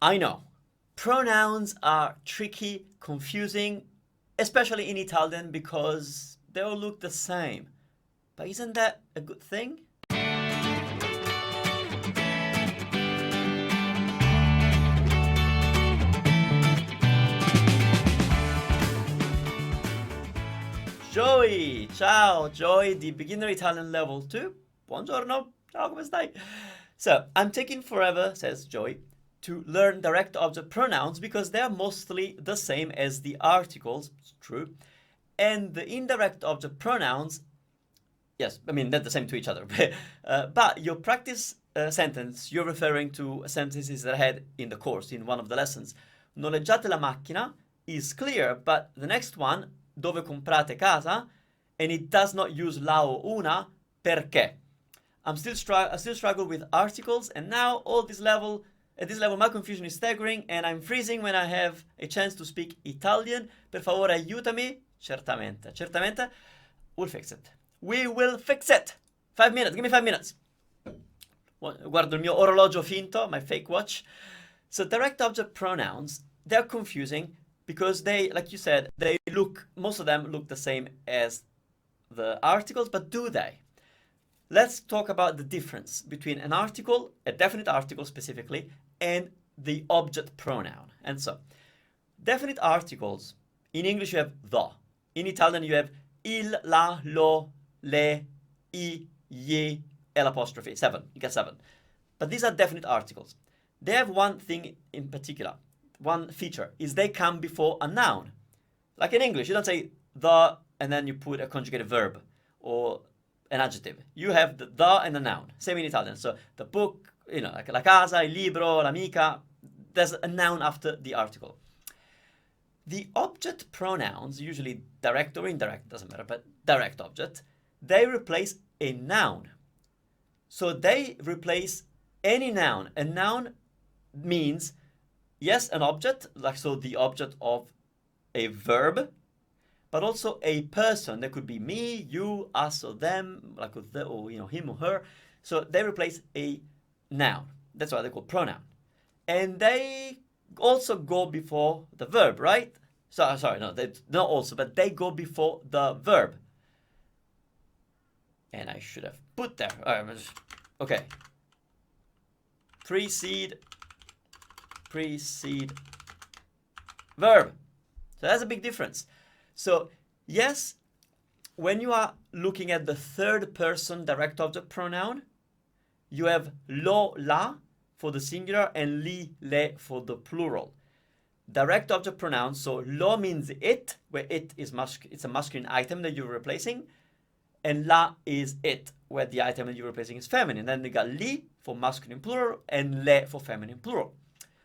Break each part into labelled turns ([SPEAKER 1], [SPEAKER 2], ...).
[SPEAKER 1] I know. Pronouns are tricky, confusing, especially in Italian because they all look the same. But isn't that a good thing? Joey! Ciao, Joey, di Beginner Italian Level 2. Buongiorno, ciao, come stai? So, I'm taking forever, says Joey, to learn direct object pronouns because they are mostly the same as the articles, it's true, and the indirect object pronouns, yes, I mean, they're the same to each other. But your practice sentence, you're referring to sentences that I had in the course, in one of the lessons. Noleggiate la macchina is clear, but the next one, dove comprate casa, and it does not use la o una, perché? I still struggle with articles, and now at this level, my confusion is staggering, and I'm freezing when I have a chance to speak Italian. Per favore, aiutami. Certamente, certamente. We'll fix it. We will fix it. 5 minutes. Give me 5 minutes. Guardo il mio orologio finto, my fake watch. So direct object pronouns, they're confusing because they, like you said, most of them look the same as the articles, but do they? Let's talk about the difference between an article, a definite article specifically, and the object pronoun. And so, definite articles, in English you have the. In Italian you have il, la, lo, le, I, gli, l'apostrophe. 7. You get 7. But these are definite articles. They have one thing in particular, one feature, is they come before a noun. Like in English, you don't say the and then you put a conjugated verb or an adjective. You have the and the noun. Same in Italian. So the book, like la casa, il libro, l'amica, there's a noun after the article. The object pronouns, usually direct or indirect, doesn't matter, but direct object, they replace a noun. So they replace any noun. A noun means, yes, an object, like so the object of a verb, but also a person. That could be me, you, us, or them, like or him or her. So they replace a noun. That's why they're called pronoun. And they also go before the verb, right? So sorry, no, they not also, but they go before the verb. And I should have put there. Okay. Precede verb. So that's a big difference. So yes, when you are looking at the third person direct object pronoun, you have lo, la for the singular and li, le for the plural. Direct object pronouns, so lo means it, where it is it's a masculine item that you're replacing, and la is it, where the item that you're replacing is feminine. Then you got li for masculine plural and le for feminine plural.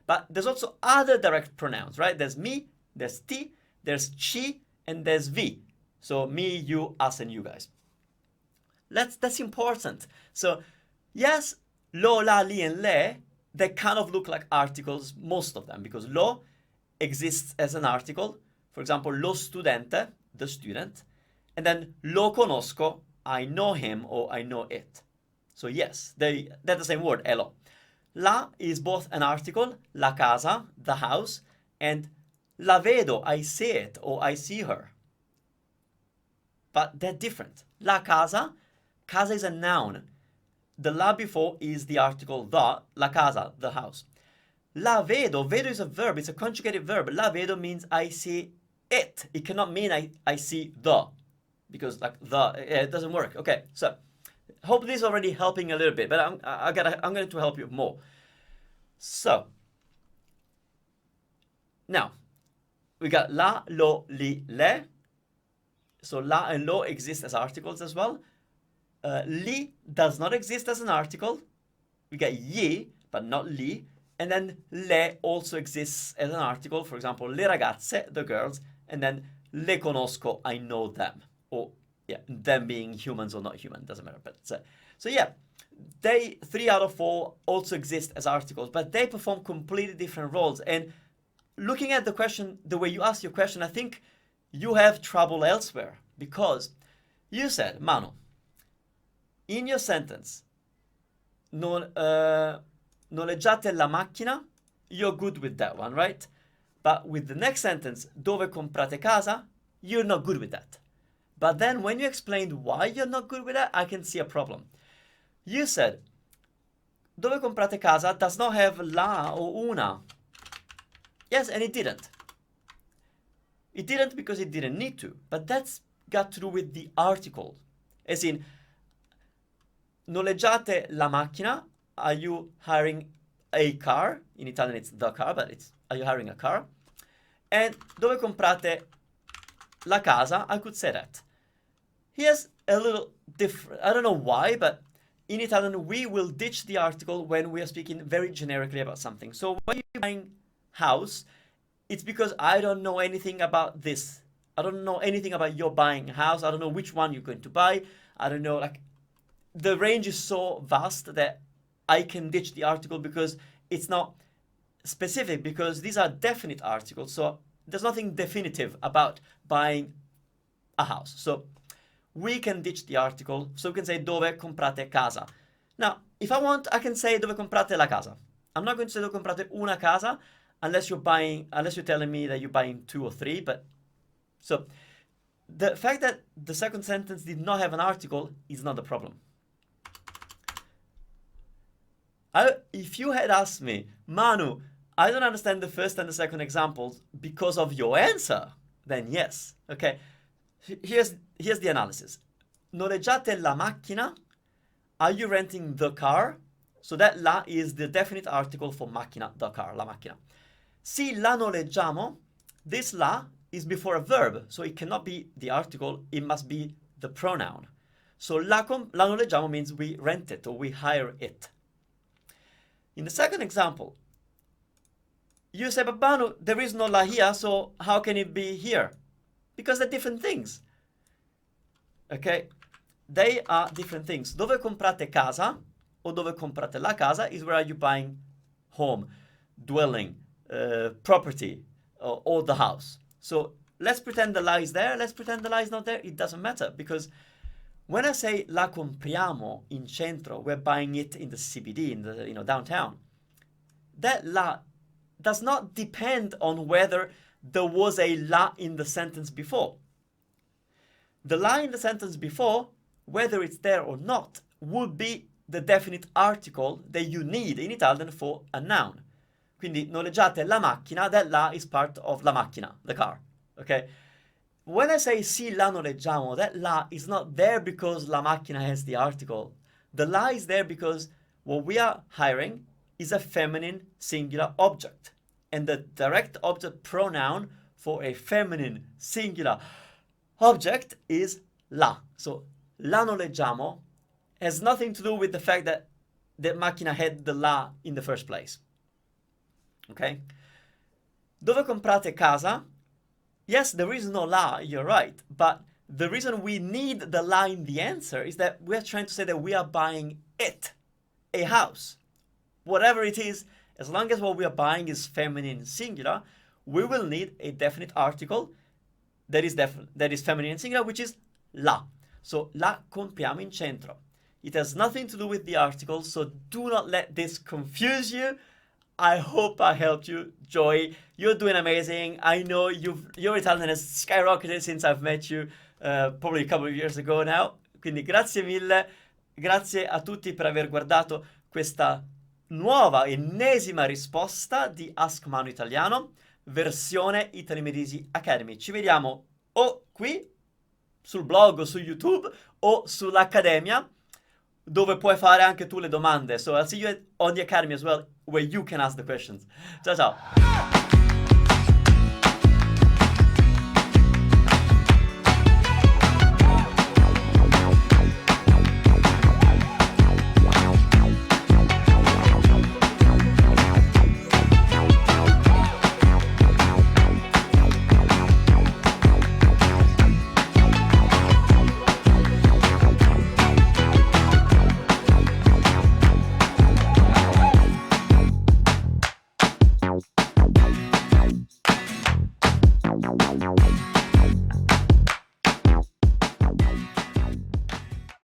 [SPEAKER 1] But there's also other direct pronouns, right? There's me, there's ti, there's chi, and there's vi. So me, you, us, and you guys. That's important. So yes, lo, la, li, and le, they kind of look like articles, most of them, because lo exists as an article. For example, lo studente, the student, and then lo conosco, I know him or I know it. So yes, they're the same word, elo. La is both an article, la casa, the house, and la vedo, I see it or I see her. But they're different. La casa is a noun. The la before is the article the, la casa, the house. La vedo is a verb, it's a conjugated verb. La vedo means I see it. It cannot mean I see the, because like it doesn't work. Okay, so hope this is already helping a little bit, but I'm going to help you more. So now we got la, lo, li, le. So la and lo exist as articles as well. Li does not exist as an article. We got ye, but not li. And then le also exists as an article. For example, le ragazze, the girls, and then le conosco, I know them. Or yeah, them being humans or not human, doesn't matter. But so yeah, they 3 out of 4 also exist as articles, but they perform completely different roles. And looking at the question, the way you ask your question, I think you have trouble elsewhere, because you said, Manu, in your sentence, noleggiate la macchina, you're good with that one, right? But with the next sentence, dove comprate casa, you're not good with that. But then when you explained why you're not good with that, I can see a problem. You said, dove comprate casa does not have la or una. Yes, and it didn't. It didn't because it didn't need to. But that's got to do with the article. As in, noleggiate la macchina. Are you hiring a car? In Italian it's the car, but it's, are you hiring a car? And dove comprate la casa, I could say that. Here's a little different, I don't know why, but in Italian we will ditch the article when we are speaking very generically about something. So when you're buying house, it's because I don't know anything about this. I don't know anything about your buying a house. I don't know which one you're going to buy. I don't know, like, the range is so vast that I can ditch the article because it's not specific, because these are definite articles. So there's nothing definitive about buying a house. So we can ditch the article. So we can say dove comprate casa. Now, if I want, I can say dove comprate la casa. I'm not going to say dove comprate una casa unless you're telling me that you're buying 2 or 3. But so the fact that the second sentence did not have an article is not the problem. If you had asked me, Manu, I don't understand the first and the second examples because of your answer, then yes. Okay, here's the analysis. Noleggiate la macchina. Are you renting the car? So that la is the definite article for macchina, the car, la macchina. Si la noleggiamo, this la is before a verb, so it cannot be the article, it must be the pronoun. So la noleggiamo means we rent it or we hire it. In the second example, you say, but Manu, there is no la here, so how can it be here? Because they're different things. Okay? They are different things. Dove comprate casa or dove comprate la casa is where are you buying home, dwelling, property, or the house. So let's pretend the la is there, let's pretend the la is not there. It doesn't matter, because when I say la compriamo in centro, we're buying it in the CBD, in the downtown, that la does not depend on whether there was a la in the sentence before. The la in the sentence before, whether it's there or not, would be the definite article that you need in Italian for a noun. Quindi noleggiate la macchina, that la is part of la macchina, the car. Okay? When I say si la noleggiamo, that la is not there because la macchina has the article. The la is there because what we are hiring is a feminine singular object. And the direct object pronoun for a feminine singular object is la. So la noleggiamo has nothing to do with the fact that the macchina had the la in the first place. Okay? Dove comprate casa? Yes, there is no la, you're right. But the reason we need the la in the answer is that we're trying to say that we are buying it, a house. Whatever it is, as long as what we are buying is feminine singular, we will need a definite article that is feminine singular, which is la. So la compriamo in centro. It has nothing to do with the article, so do not let this confuse you. I hope I helped you, Joy. You're doing amazing. I know your Italian has skyrocketed since I've met you, probably a couple of years ago now. Quindi grazie mille, grazie a tutti per aver guardato questa nuova, ennesima risposta di Ask Manu Italiano, versione Italy Medisi Academy. Ci vediamo o qui, sul blog o su YouTube, o sull'Accademia, dove puoi fare anche tu le domande. So I'll see you on the Academy as well, where you can ask the questions. Ciao ciao!